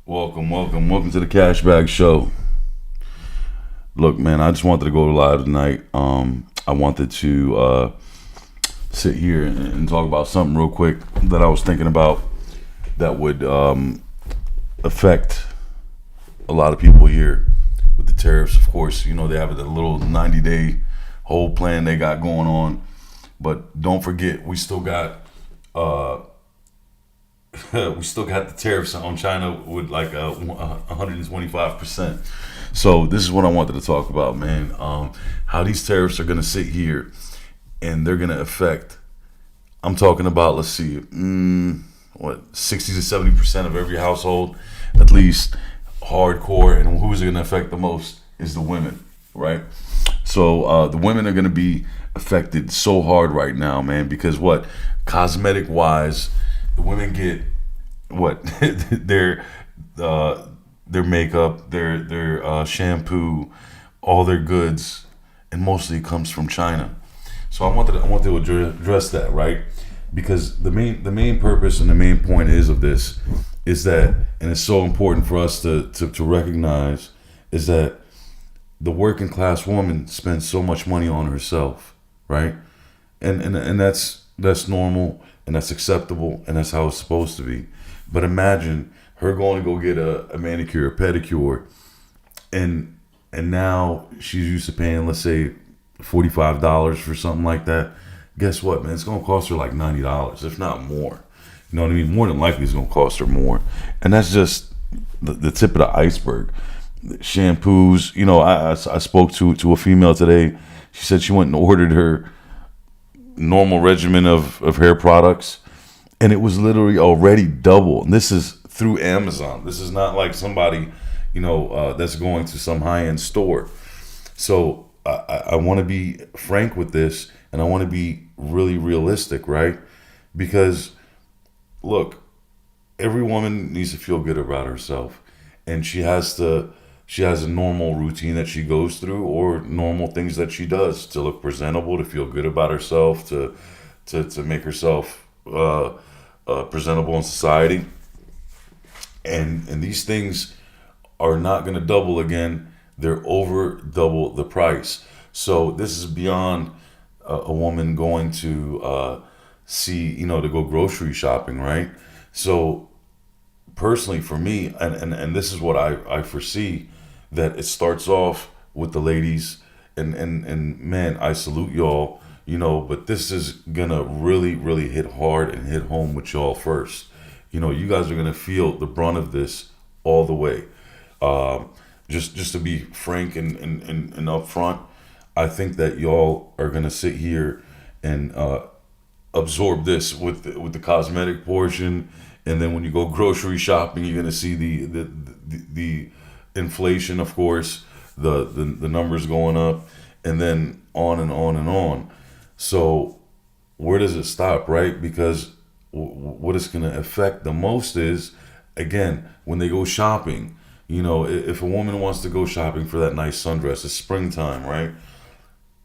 Welcome to the Cashback Show. Look, man, I just wanted to go live tonight. I wanted to sit here and talk about something real quick that I was thinking about that would affect a lot of people here with the tariffs. Of course, you know they have a little 90-day whole plan they got going on, but don't forget we still got the tariffs on China with like 125%. So this is what I wanted to talk about, man. How these tariffs are going to sit here and they're going to affect. I'm talking about, let's see, 60 to 70% of every household, at least hardcore. And who's it going to affect the most is the women, right? So the women are going to be affected so hard right now, man, because what, cosmetic wise, the women get what their makeup, their shampoo, all their goods, and mostly it comes from China. So I want to address that, right? Because the main purpose and the main point of this is that, and it's so important for us to recognize, is that the working class woman spends so much money on herself, right? And that's normal and that's acceptable and that's how it's supposed to be. But imagine her going to go get a manicure, a pedicure, and now she's used to paying, let's say, $45 for something like that. Guess what, man? It's going to cost her like $90, if not more. You know what I mean? More than likely, it's going to cost her more. And that's just the tip of the iceberg. Shampoos, you know, I spoke to a female today. She said she went and ordered her normal regimen of hair products, and it was literally already double. And this is through Amazon. This is not like somebody, that's going to some high-end store. So I want to be frank with this, and I want to be really realistic, right? Because look, every woman needs to feel good about herself, and she has a normal routine that she goes through, or normal things that she does to look presentable, to feel good about herself, to make herself presentable in society. And these things are not going to double again. They're over double the price. So this is beyond a woman going to to go grocery shopping, right? So personally for me, and this is what I foresee, that it starts off with the ladies, and man, I salute y'all, but this is gonna really, really hit hard and hit home with y'all first. You guys are gonna feel the brunt of this all the way. Just to be frank and upfront, I think that y'all are gonna sit here and absorb this with the cosmetic portion, and then when you go grocery shopping, you're gonna see the inflation, of course, the numbers going up, and then on and on and on. So where does it stop, right? Because what it's going to affect the most is, again, when they go shopping. If a woman wants to go shopping for that nice sundress, it's springtime, right?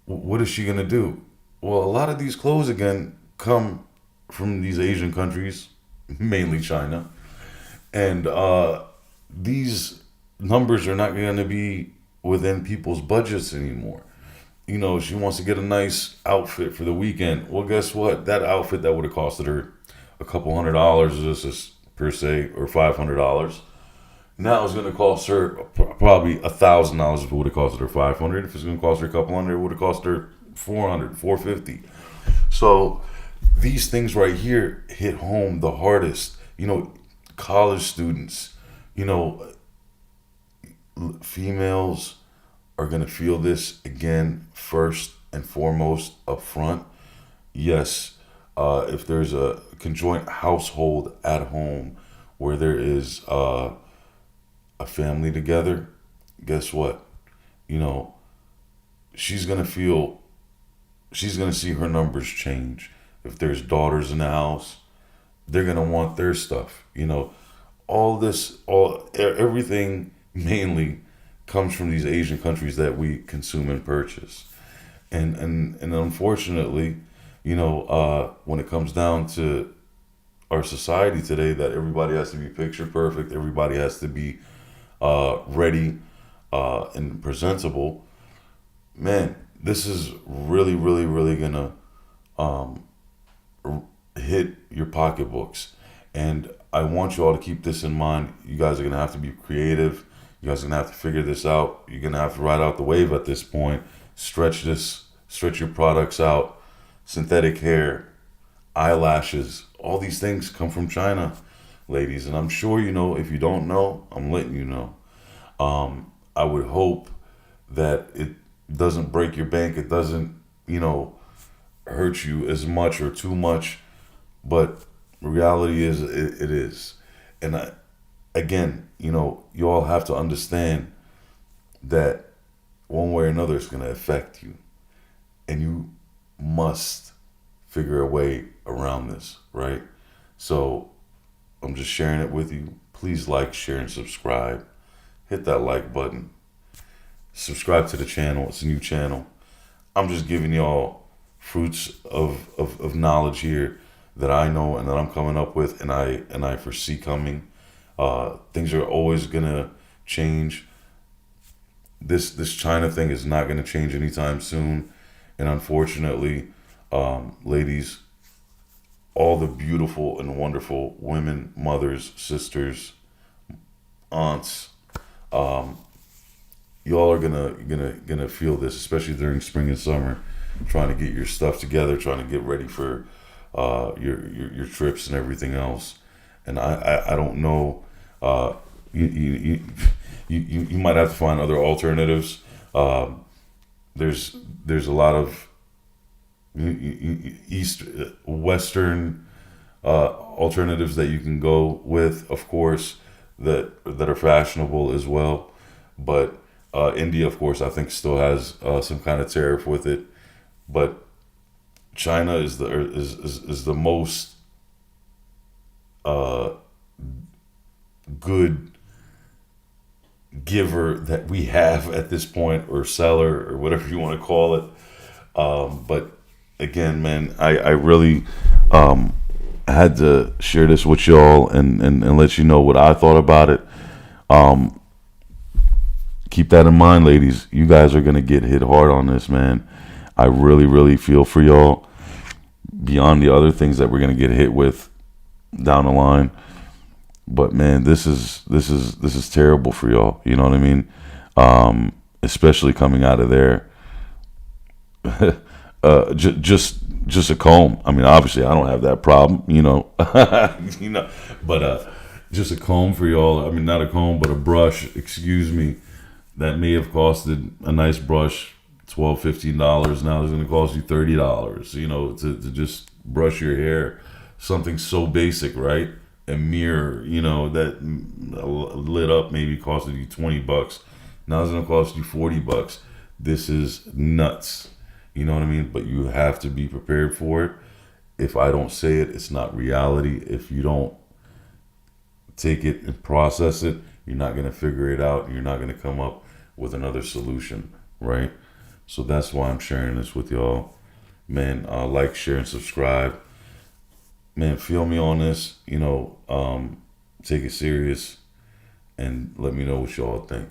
What is she going to do? Well, a lot of these clothes, again, come from these Asian countries, mainly China, and these numbers are not going to be within people's budgets anymore. She wants to get a nice outfit for the weekend. Well, guess what? That outfit that would have costed her a couple $100, just per se, or $500. Now it's going to cost her probably $1,000 if it would have costed her $500. If it's going to cost her a couple hundred, it would have cost her $400, $450. So these things right here hit home the hardest. College students, females are going to feel this again first and foremost up front. Yes, if there's a conjoint household at home where there is a family together, guess what? She's going to see her numbers change. If there's daughters in the house, they're going to want their stuff. Everything mainly comes from these Asian countries that we consume and purchase. And unfortunately, when it comes down to our society today that everybody has to be picture perfect, everybody has to be ready and presentable, man, this is really, really, really gonna um, hit your pocketbooks. And I want you all to keep this in mind. You guys are gonna have to be creative. You guys are gonna have to figure this out. You're gonna have to ride out the wave at this point. Stretch your products out. Synthetic hair, eyelashes, all these things come from China, ladies. And I'm sure you know. If you don't know, I'm letting you know. I would hope that it doesn't break your bank. It doesn't, hurt you as much or too much. But reality is, it is. And again, you all have to understand that one way or another it's going to affect you. And you must figure a way around this, right? So I'm just sharing it with you. Please like, share, and subscribe. Hit that like button. Subscribe to the channel. It's a new channel. I'm just giving y'all fruits of knowledge here that I know and that I'm coming up with and I foresee coming. Things are always gonna change. This China thing is not gonna change anytime soon. And unfortunately, ladies, all the beautiful and wonderful women, mothers, sisters, aunts, y'all are gonna feel this, especially during spring and summer, trying to get your stuff together, trying to get ready for your trips and everything else. And I don't know. You might have to find other alternatives. There's a lot of western alternatives that you can go with, of course, that are fashionable as well. But India, of course, I think still has some kind of tariff with it. But China is the most good giver that we have at this point, or seller, or whatever you want to call it. But again, man, I really had to share this with y'all and let you know what I thought about it. Keep that in mind, ladies. You guys are gonna get hit hard on this, man. I really, really feel for y'all. Beyond the other things that we're gonna get hit with down the line, but man, this is terrible for y'all. You know what I mean? Especially coming out of there. Just a comb. I mean, obviously, I don't have that problem. But just a comb for y'all. I mean, not a comb, but a brush. Excuse me. That may have costed a nice brush $12-15. Now it's going to cost you $30. To just brush your hair. Something so basic, right? A mirror, that lit up maybe costed you $20. Now it's going to cost you $40. This is nuts. You know what I mean? But you have to be prepared for it. If I don't say it, it's not reality. If you don't take it and process it, you're not going to figure it out. You're not going to come up with another solution, right? So that's why I'm sharing this with y'all. Man, like, share, and subscribe. Man, feel me on this. Take it serious and let me know what y'all think.